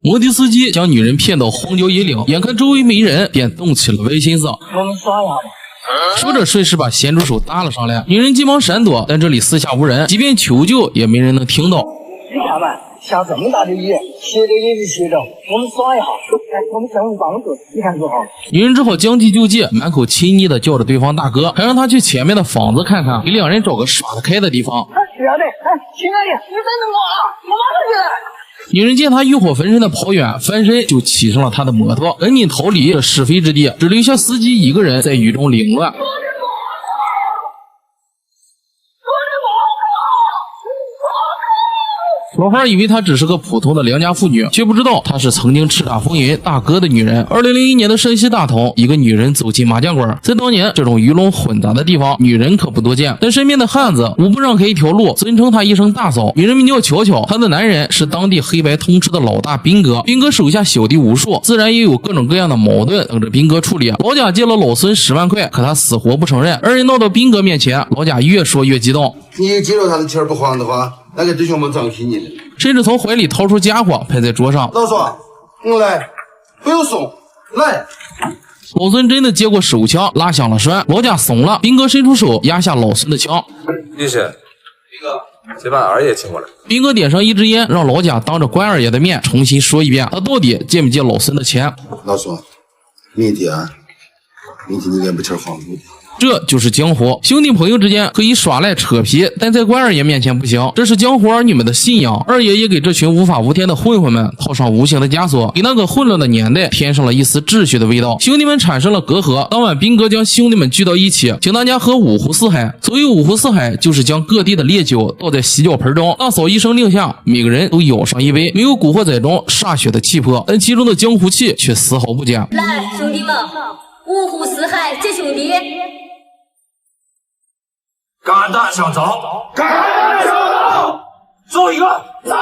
摩的司机将女人骗到荒郊野岭，眼看周围没人，便动起了歪心思。我们耍一下吧。说着，顺势把咸猪手搭了上来。女人急忙闪躲，但这里四下无人，即便求救也没人能听到。你看嘛，下这么大的雨，斜着也是斜着，我们耍一下，我们相互帮助，你看多好。女人只好将计就计，满口亲昵的叫着对方大哥，还让他去前面的坊子看看，给两人找个耍得开的地方。是啊的，亲爱的，你等等我啊，我马上就来。女人见他欲火焚身的跑远，翻身就骑上了他的摩托，赶紧逃离这是非之地，只留下司机一个人在雨中凌乱。老汉以为她只是个普通的良家妇女，却不知道她是曾经叱咤风云大哥的女人。2001年的山西大同，一个女人走进麻将馆，在当年这种鱼龙混杂的地方，女人可不多见，但身边的汉子无不让开一条路，尊称她一声大嫂。女人名叫巧巧，她的男人是当地黑白通吃的老大斌哥，斌哥手下小弟无数，自然也有各种各样的矛盾等着斌哥处理。老贾借了老孙10万块，可他死活不承认，二人闹到斌哥面前，老贾越说越激动，你借了他的钱不还的话，那个弟兄们怎么拼你的？甚至从怀里掏出家伙拍在桌上。老孙，我来，不用送，来。老孙真的接过手枪，拉响了栓，老贾怂了，斌哥伸出手压下老孙的枪。律师，斌哥，先把二爷请过来。斌哥点上一支烟，让老贾当着关二爷的面重新说一遍，他到底借没借老孙的钱。老孙，明天你也不钱还我的。这就是江湖，兄弟朋友之间可以耍赖扯皮，但在关二爷面前不行，这是江湖儿女们的信仰。二爷也给这群无法无天的混混们套上无形的枷锁，给那个混乱的年代添上了一丝秩序的味道。兄弟们产生了隔阂，当晚斌哥将兄弟们聚到一起，请大家喝五湖四海。所谓五湖四海，就是将各地的烈酒倒在洗脚盆中，大嫂一声令下，每个人都舀上一杯，没有古惑仔中歃血的气魄，但其中的江湖气却丝毫不减。来，兄弟们，五湖四海皆兄弟。肝胆相照，肝胆相照，走一个，走！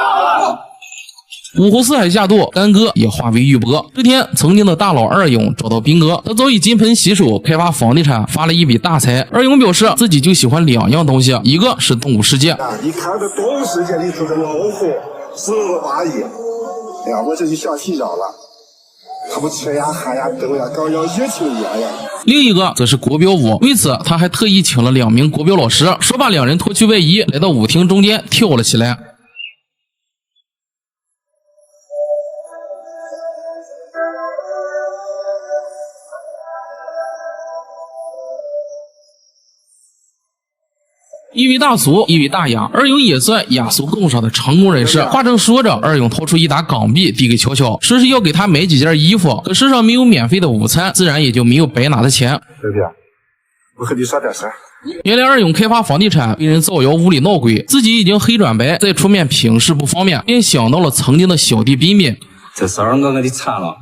五湖四海下肚，干戈也化为玉帛。这天，曾经的大佬二勇找到斌哥，他早已金盆洗手，开发房地产，发了一笔大财。二勇表示自己就喜欢2样东西，一个是动物世界，你看这动物世界里头的老虎10个8亿，哎呀，我这就想洗澡了。他不吃呀、喝呀、斗呀，搞要野情一样呀。另一个则是国标舞，为此他还特意请了2名国标老师，说把2人脱去外衣，来到舞厅中间跳了起来。一为大俗，一为大雅，二勇也算雅俗共赏的成功人士。话正说着，二勇掏出1沓港币递给巧巧，说是要给他买几件衣服，可世上没有免费的午餐，自然也就没有白拿的钱。对不对？我和你说点事儿。原来二勇开发房地产被人造谣无理闹鬼，自己已经黑转白，再出面平事不方便，便想到了曾经的小弟彬彬。这事儿我给你铲了，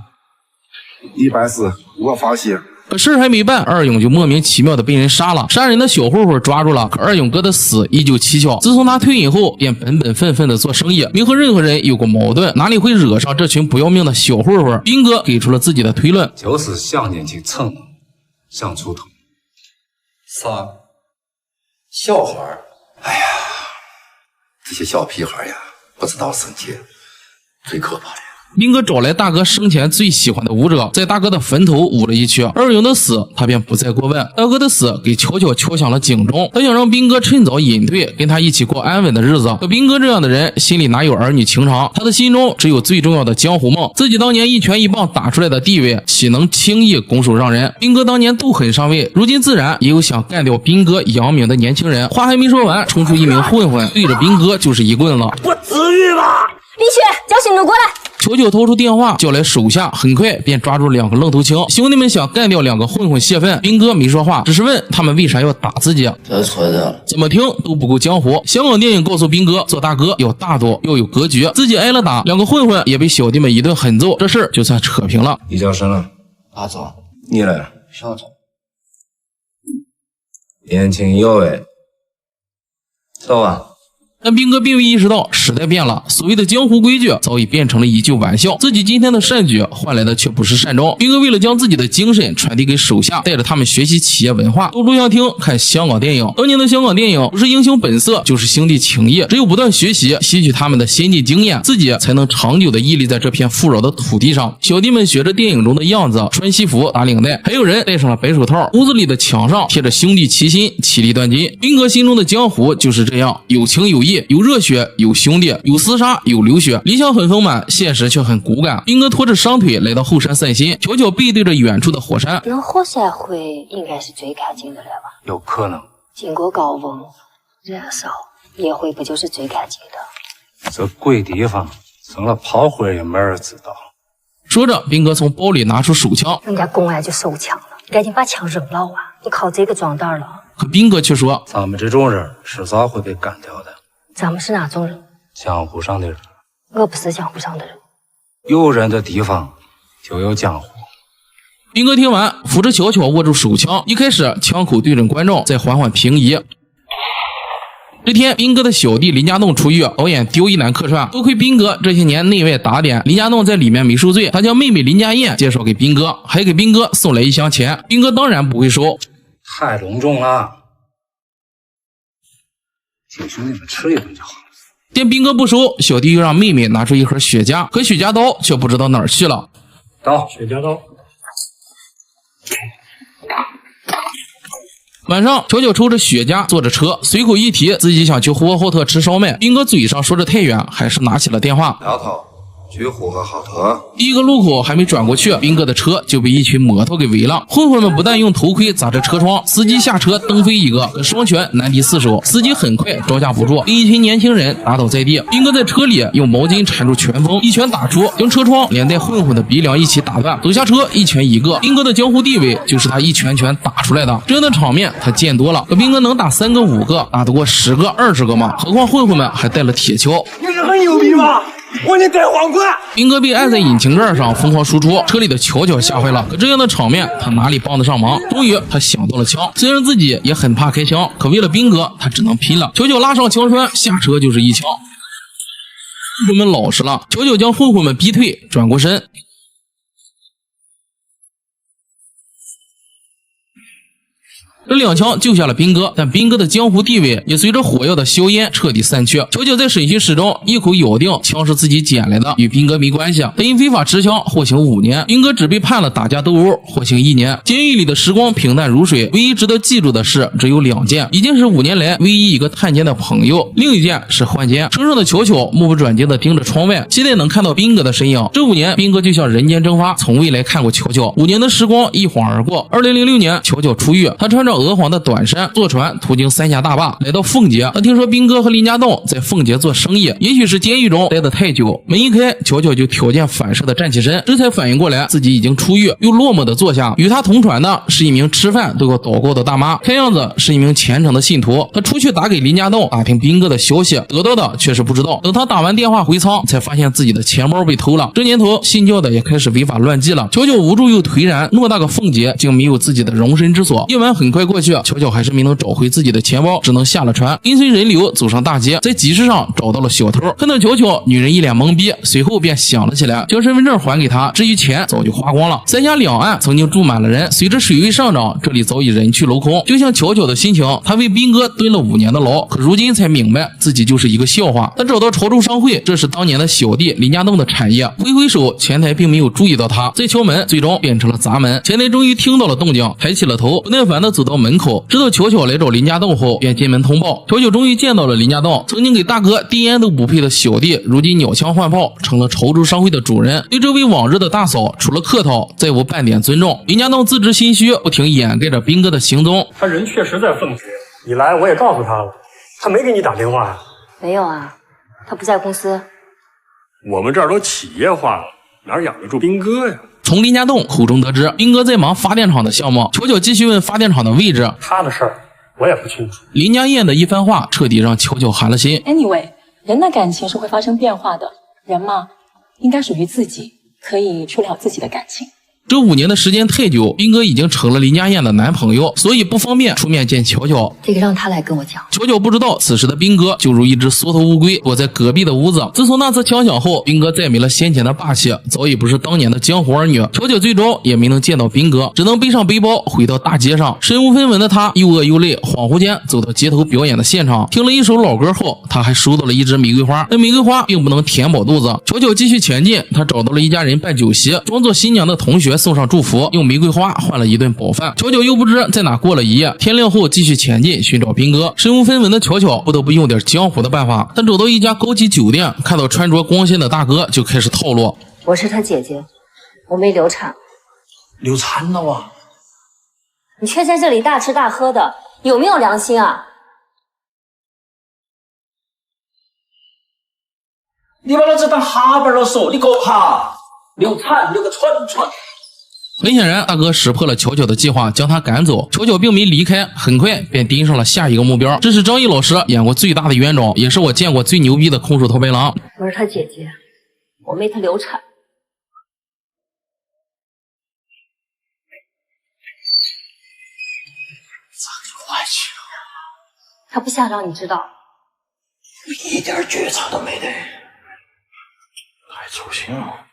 你办事我放心。可事还没办，二勇就莫名其妙的被人杀了，杀人的小混混抓住了，可二勇哥的死依旧蹊跷。自从他退隐后，便本本分分的做生意，没和任何人有过矛盾，哪里会惹上这群不要命的小混混？斌哥给出了自己的推论，就是想年轻逞能，想出头。啥？小孩儿？哎呀，这些小屁孩呀，不知道生气，最可怕的。斌哥找来大哥生前最喜欢的舞者，在大哥的坟头舞了一曲。二勇的死，他便不再过问。大哥的死给巧巧敲响了警钟，他想让斌哥趁早隐退，跟他一起过安稳的日子。可斌哥这样的人，心里哪有儿女情长？他的心中只有最重要的江湖梦。自己当年一拳一棒打出来的地位，岂能轻易拱手让人？斌哥当年斗狠上位，如今自然也有想干掉斌哥扬名的年轻人。话还没说完，冲出一名混混，对着斌哥就是一棍子。不至于吧？李雪，叫行动过来。巧巧掏出电话叫来手下，很快便抓住2个愣头青。兄弟们想干掉2个混混泄愤，斌哥没说话，只是问他们为啥要打自己。这错的，怎么听都不够江湖。香港电影告诉斌哥，做大哥要大度，要有格局。自己挨了打，2个混混也被小弟们一顿狠揍，这事儿就算扯平了。你叫什么？大嫂，你呢？小嫂，年轻有为，走吧。但兵哥并未意识到时代变了，所谓的江湖规矩早已变成了一句玩笑，自己今天的善举换来的却不是善终。兵哥为了将自己的精神传递给手下，带着他们学习企业文化，到录像厅看香港电影。当年的香港电影不是英雄本色，就是兄弟情谊，只有不断学习，吸取他们的先进经验，自己才能长久的屹立在这片富饶的土地上。小弟们学着电影中的样子，穿西服打领带，还有人戴上了白手套，屋子里的墙上贴着兄弟齐心，其利断金。兵哥心中的江湖就是这样，有情有义，有热血，有兄弟，有厮杀，有流血。理想很丰满，现实却很骨感。兵哥拖着伤腿来到后山散心，悄悄背对着远处的火山。那火山灰应该是最干净的了吧？有可能。经过高温燃烧，野灰不就是最干净的？这鬼地方成了炮灰也没人知道。说着，兵哥从包里拿出手枪。人家公安就收枪了，赶紧把枪扔了啊！你靠这个装弹了。可兵哥却说：“咱们这种人迟早会被干掉的。”咱们是哪种人？江湖上的人。我不是江湖上的人。有人的地方就有江湖。兵哥听完，扶着巧巧握住手枪，一开始枪口对准观众，再缓缓平移。这天，兵哥的小弟林家栋出狱，导演刁一男客串。多亏兵哥这些年内外打点，林家栋在里面没受罪。他将妹妹林家燕介绍给兵哥，还给兵哥送来一箱钱。兵哥当然不会收，太隆重了，请兄弟们吃一顿就好了。见兵哥不收，小弟又让妹妹拿出一盒雪茄，可雪茄刀却不知道哪儿去了。刀，雪茄刀。晚上，巧巧抽着雪茄，坐着车，随口一提自己想去呼和浩特吃烧麦。兵哥嘴上说着太远，还是拿起了电话。丫头，去呼和浩特。第一个路口还没转过去，兵哥的车就被一群摩托给围了。混混们不但用头盔砸着车窗，司机下车蹬飞一个，可双拳难敌四手，司机很快招架不住，被一群年轻人打倒在地。兵哥在车里用毛巾缠住拳锋，一拳打出，将车窗连带混混的鼻梁一起打断。走下车，一拳一个。兵哥的江湖地位就是他一拳拳打出来的，这样的场面他见多了。可兵哥能打3个5个，打得过10个20个吗？何况混混们还带了铁锹。你是很牛逼吗？我你带黄瓜！兵哥被按在引擎盖上疯狂输出，车里的巧巧吓坏了。可这样的场面他哪里帮得上忙？终于他想到了枪，虽然自己也很怕开枪，可为了兵哥他只能拼了。巧巧拉上枪栓，下车就是一枪。混混们老实了，巧巧将混混们逼退，转过身。这2枪救下了兵哥，但兵哥的江湖地位也随着火药的硝烟彻底散去。巧巧在审讯室中一口咬定枪是自己捡来的，与兵哥没关系。他因非法持枪获刑5年，兵哥只被判了打架斗殴，获刑1年。监狱里的时光平淡如水，唯一值得记住的事只有2件，一件是5年来唯一一个探监的朋友，另一件是换监。车上的巧巧目不转睛地盯着窗外，期待能看到兵哥的身影。这5年，兵哥就像人间蒸发，从未来看过巧巧。5年的时光一晃而过。2006年，巧巧出狱，他穿着鹅黄的短衫，坐船途经三峡大坝，来到奉节。他听说兵哥和林家栋在奉节做生意，也许是监狱中待得太久，门一开，巧巧就条件反射地站起身，这才反应过来自己已经出狱，又落寞地坐下。与他同船的是一名吃饭都要祷告的大妈，看样子是一名虔诚的信徒。他出去打给林家栋打听兵哥的消息，得到的却是不知道。等他打完电话回舱，才发现自己的钱包被偷了。这年头信教的也开始违法乱纪了。巧巧无助又颓然，偌大个奉节竟没有自己的容身之所。夜晚很快过去，巧巧还是没能找回自己的钱包，只能下了船，跟随人流走上大街，在集市上找到了小偷。看到巧巧，女人一脸懵逼，随后便想了起来，将身份证还给他，至于钱早就花光了。三峡两岸曾经住满了人，随着水位上涨，这里早已人去楼空。就像巧巧的心情，他为兵哥蹲了5年的牢，可如今才明白自己就是一个笑话。他找到潮州商会，这是当年的小弟林家栋的产业，挥挥手，前台并没有注意到他，再敲门，最终变成了砸门。前台终于听到了动静，抬起了头，不耐烦地走到门口，知道巧巧来找林家栋后，便进门通报。巧巧终于见到了林家栋，曾经给大哥递烟都不配的小弟，如今鸟枪换炮，成了潮州商会的主人。对这位往日的大嫂，除了客套，再无半点尊重。林家栋自知心虚，不停掩盖着兵哥的行踪。他人确实在奉节，你来我也告诉他了，他没给你打电话呀？没有啊，他不在公司。我们这儿都企业化了，哪养得住兵哥呀？从林家栋口中得知，兵哥在忙发电厂的项目。巧巧继续问发电厂的位置，他的事儿我也不清楚。林家燕的一番话彻底让巧巧寒了心。 Anyway， 人的感情是会发生变化的，人嘛，应该属于自己，可以处理好自己的感情。这5年的时间太久，斌哥已经成了林家燕的男朋友，所以不方便出面见巧巧。这个让他来跟我讲。巧巧不知道，此时的斌哥就如一只缩头乌龟，躲在隔壁的屋子。自从那次枪响后，斌哥再没了先前的霸气，早已不是当年的江湖儿女。巧巧最终也没能见到斌哥，只能背上背包回到大街上。身无分文的他又饿又累，恍惚间走到街头表演的现场，听了一首老歌后，他还收到了一支玫瑰花。但玫瑰花并不能填饱肚子。巧巧继续前进，他找到了一家人办酒席，装作新娘的同学送上祝福，用玫瑰花换了一顿饱饭。巧巧又不知在哪过了一夜，天亮后继续前进寻找斌哥。身无分文的巧巧不得不用点江湖的办法。他走到一家高级酒店，看到穿着光鲜的大哥，就开始套路。我是他姐姐，我没流产。流产了哇！你却在这里大吃大喝的，有没有良心啊？你把老子当哈巴了说，你给我哈！流产流个蠢蠢！很显然，大哥识破了巧巧的计划，将他赶走。巧巧并没离开，很快便盯上了下一个目标。这是张译老师演过最大的冤种，也是我见过最牛逼的空手套白狼。我是他姐姐，我妹她流产。他不想让你知道，一点觉察都没得，太粗心了。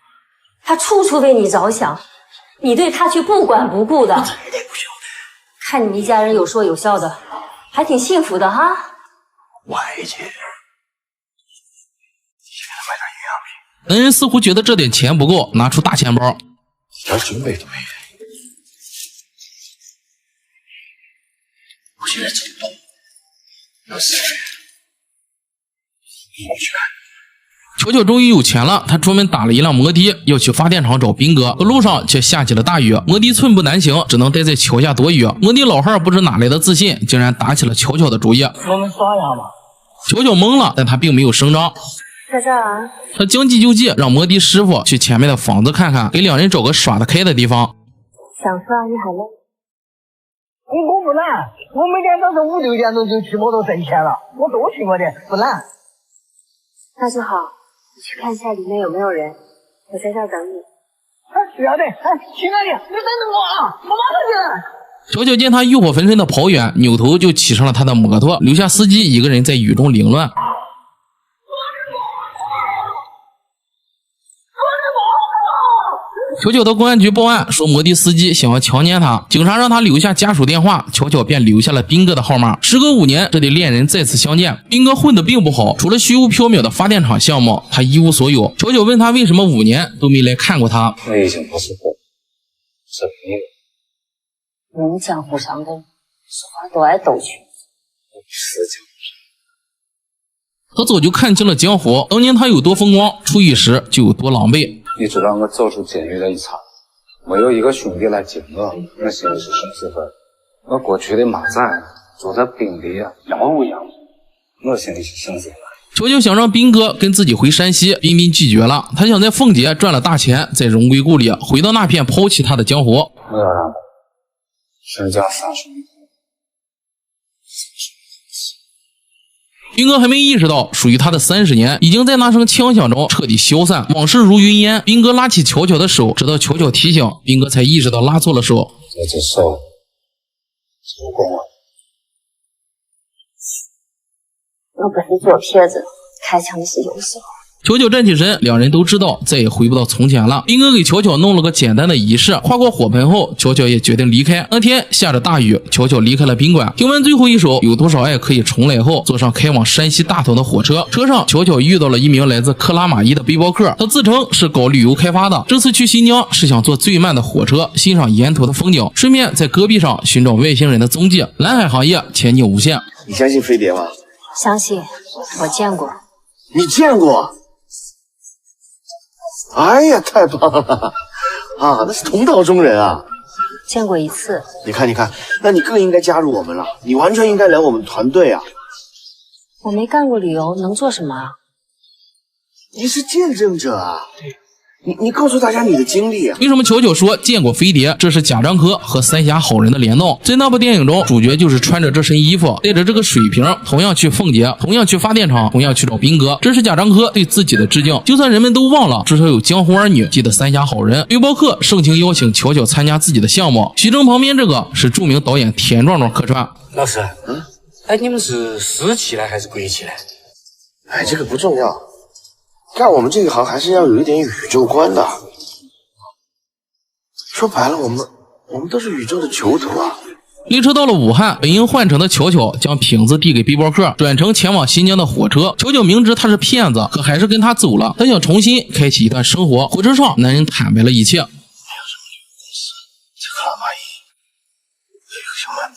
他处处为你着想，你对他却不管不顾的。我真的不晓得。看你们一家人有说有笑的，还挺幸福的哈。外界，你给他买点营养品。男人似乎觉得这点钱不够，拿出大钱包，一点准备都没有。我现在走不动。有事，我去看。巧巧终于有钱了，他专门打了一辆摩的，要去发电厂找斌哥。可路上却下起了大雨，摩的寸步难行，只能待在桥下躲雨。摩的老汉不知哪来的自信，竟然打起了巧巧的主意。我们耍一下嘛。巧巧懵了，但他并没有声张。在这儿啊。他将计就计，让摩的师傅去前面的房子看看，给两人找个耍得开的地方。想耍你还累？我不懒，我每天早上5、6点钟就去摩托挣钱了，我多勤快点，不懒。那就好，你去看一下里面有没有人，我在这儿等你。不要得，亲爱的，你等着我啊，我马上就来。巧巧见他欲火焚身的跑远，扭头就骑上了他的摩托，留下司机一个人在雨中凌乱。巧巧到公安局报案，说摩的司机想要强奸他，警察让他留下家属电话，巧巧便留下了斌哥的号码。时隔5年，这对恋人再次相见。斌哥混得并不好，除了虚无缥缈的发电厂项目，他一无所有。巧巧问他为什么5年都没来看过他。我已经不是我，是你。我们江湖上的人说话都爱斗拳。是江湖他早就看清了江湖，当年他有多风光，出狱时就有多狼狈。一直到我走出监狱的一刹，没有一个兄弟来接我，我心里是什么滋味？我过去的马仔住在冰里啊，耀武扬威，我心里是什么滋味？巧巧想让斌哥跟自己回山西，彬彬拒绝了。他想在凤姐赚了大钱，再荣归故里，回到那片抛弃他的江湖。我要让他身家30亿。斌哥还没意识到，属于他的30年已经在那声枪响中彻底消散，往事如云烟。斌哥拉起巧巧的手，直到巧巧提醒，斌哥才意识到拉错了手。这只手足够了。我不是左撇子，开枪的是右手。巧巧站起身，两人都知道再也回不到从前了。斌哥给巧巧弄了个简单的仪式，跨过火盆后，巧巧也决定离开。那天下着大雨，巧巧离开了宾馆。听完最后一首《有多少爱可以重来》后，坐上开往山西大同的火车。车上，巧巧遇到了一名来自克拉玛依的背包客，他自称是搞旅游开发的，这次去新疆是想坐最慢的火车，欣赏沿途的风景，顺便在戈壁上寻找外星人的踪迹。蓝海行业前景无限。你相信飞碟吗？相信，我见过。你见过？哎呀，太棒了！啊，那是同道中人啊！见过1次。你看，那你更应该加入我们了。你完全应该来我们团队啊！我没干过旅游，能做什么啊？你是见证者啊！你告诉大家你的经历啊！为什么球球说见过飞碟？这是贾樟柯和三峡好人的联动。在那部电影中，主角就是穿着这身衣服，带着这个水瓶，同样去凤姐，同样去发电厂，同样去找兵哥。这是贾樟柯对自己的致敬。就算人们都忘了，至少有江湖儿女记得三峡好人。背包客盛情邀请球球参加自己的项目。徐峥旁边这个是著名导演田壮壮客串。老师，哎，你们是私企呢还是国企呢？哎，这个不重要。干我们这一行还是要有一点宇宙观的。说白了，我们都是宇宙的囚徒啊。列车到了武汉，本应换乘的球球将瓶子递给背包客，转乘前往新疆的火车。球球明知他是骗子，可还是跟他走了。他想重新开启一段生活。火车上，男人坦白了一切。这个老蚂蚁有一个小卖部。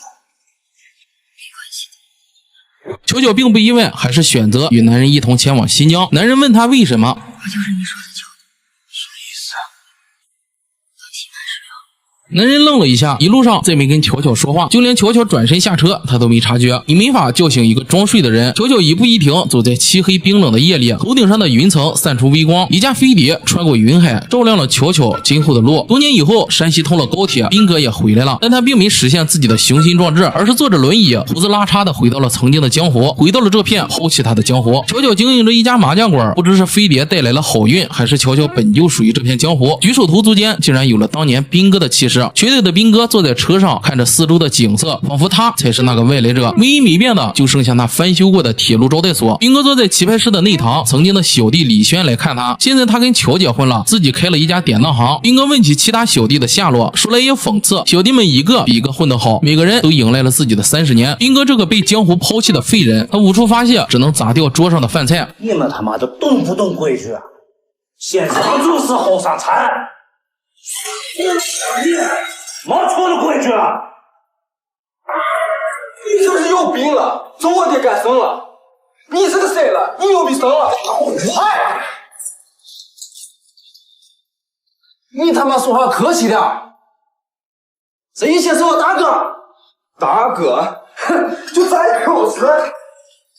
球球并不意外，还是选择与男人一同前往新疆。男人问他为什么，我就是你说的球球。什么意思啊？男人愣了一下，一路上再没跟球球说话，就连球球转身下车他都没察觉。你没法叫醒一个装睡的人。球球一步一停走在漆黑冰冷的夜里，头顶上的云层散出微光，一架飞碟穿过云海，照亮了球球今后的路。多年以后，山西通了高铁，兵哥也回来了，但他并没实现自己的雄心壮志，而是坐着轮椅胡子拉碴的回到了曾经的江湖，回到了这片抛弃他的江湖。球球经营着一家麻将馆，不知是飞碟带来了好运，还是球球本就属于这片江湖，举手投足间竟然有了当年兵哥的气势。绝对的兵哥坐在车上，看着四周的景色，仿佛他才是那个外来者。唯一没变的就剩下那翻修过的铁路招待所。兵哥坐在棋牌室的内堂，曾经的小弟李轩来看他，现在他跟乔结婚了，自己开了一家典当行。兵哥问起其他小弟的下落，说来也讽刺，小弟们一个比一个混得好，每个人都迎来了自己的30年。兵哥这个被江湖抛弃的废人，他无处发泄，只能砸掉桌上的饭菜。你们他妈的懂不懂规矩啊？先上主食后上菜，没错的规矩啊！你是不是有病了？走我爹干生了？你是个谁了？你有病生了？嗨！你他妈说话客气点，这一切是我大哥。大哥，哼，就再口吃。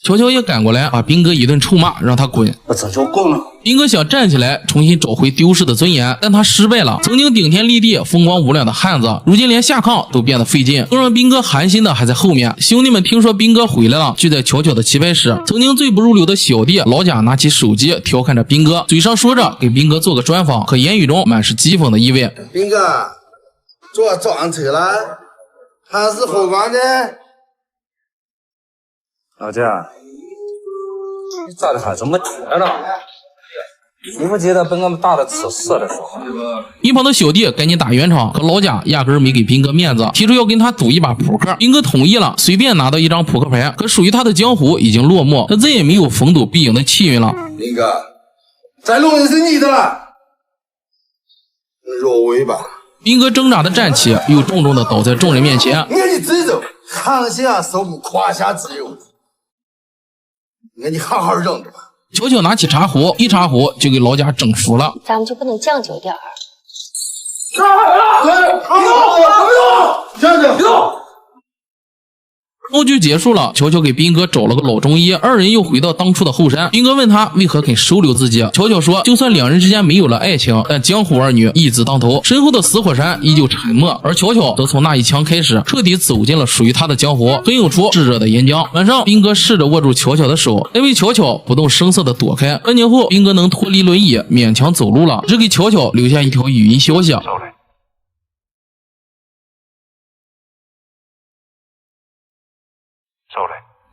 球球也赶过来，把兵哥一顿臭骂，让他滚。我这就滚了。兵哥想站起来，重新找回丢失的尊严，但他失败了。曾经顶天立地、风光无两的汉子，如今连下炕都变得费劲。更让兵哥寒心的还在后面。兄弟们听说兵哥回来了，聚在球球的棋牌室。曾经最不入流的小弟老贾拿起手机调侃着兵哥，嘴上说着给兵哥做个专访，可言语中满是讥讽的意味。兵哥，坐撞车了，还是后光的？老贾，你咋的还这么倔呢？你不记得被我们打的吃屎的时候？一旁的小弟赶紧打圆场，可老贾压根没给兵哥面子，提出要跟他赌一把扑克。兵哥同意了，随便拿到一张扑克牌。可属于他的江湖已经落幕，他再也没有逢赌必赢的气运了。兵哥，这路是你的了，若尾巴。兵哥挣扎的站起，又重重的倒在众人面前。你自走，扛下手不胯下之忧。你好好扔着吧。球球拿起茶壶，一茶壶就给老贾整服了。咱们就不能讲究点儿？别动！闹剧结束了，球球给兵哥找了个老中医，二人又回到当初的后山。兵哥问他为何肯收留自己，球球说，就算两人之间没有了爱情，但江湖儿女义字当头。身后的死火山依旧沉默，而球球则从那一枪开始，彻底走进了属于他的江湖，喷涌出炙热的岩浆。晚上，兵哥试着握住球球的手，但为球球不动声色的躲开。半年后，兵哥能脱离轮椅，勉强走路了，只给球球留下一条语音消息。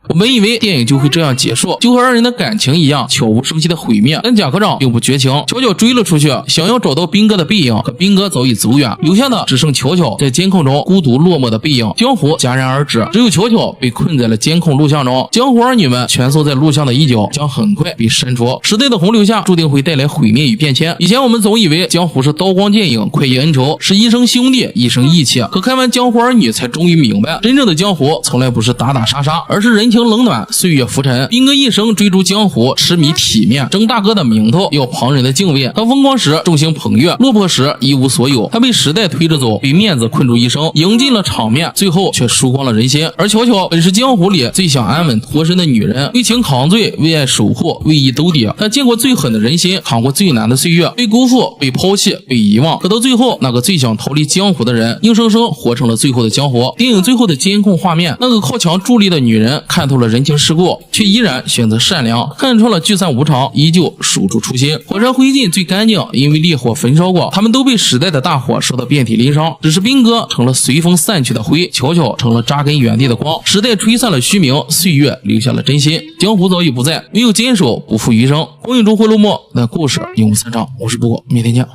我本以为电影就会这样结束，就和二人的感情一样，悄无声息的毁灭。但贾科长并不绝情，球球追了出去，想要找到兵哥的背影，可兵哥早已走远，留下的只剩球球在监控中孤独落寞的背影。江湖戛然而止，只有球球被困在了监控录像中。江湖儿女们蜷缩在录像的一角，将很快被删除。时代的洪流下，注定会带来毁灭与变迁。以前我们总以为江湖是刀光剑影、快意恩仇，是一生兄弟一生义气，可看完江湖儿女才终于明白，真正的江湖从来不是打打杀杀，而是人情情冷暖，岁月浮沉。兵哥一生追逐江湖，痴迷体面，争大哥的名头，要旁人的敬畏。他风光时众星捧月，落魄时一无所有。他被时代推着走，被面子困住一生，赢尽了场面，最后却输光了人心。而巧巧本是江湖里最想安稳脱身的女人，为情扛罪，为爱守护，为义兜底。她见过最狠的人心，扛过最难的岁月，被辜负，被抛弃，被遗忘。可到最后，那个最想逃离江湖的人，硬生生活成了最后的江湖。电影最后的监控画面，那个靠墙伫立的女人看透了人情世故，却依然选择善良，看穿了聚散无常，依旧守住初心。火山灰烬最干净，因为烈火焚烧过，他们都被时代的大火烧得遍体鳞伤。只是兵哥成了随风散去的灰，巧巧成了扎根原地的光。时代吹散了虚名，岁月留下了真心。江湖早已不在，没有坚守不负余生。光影中会落寞，但故事永无散场。我是布果，明天见。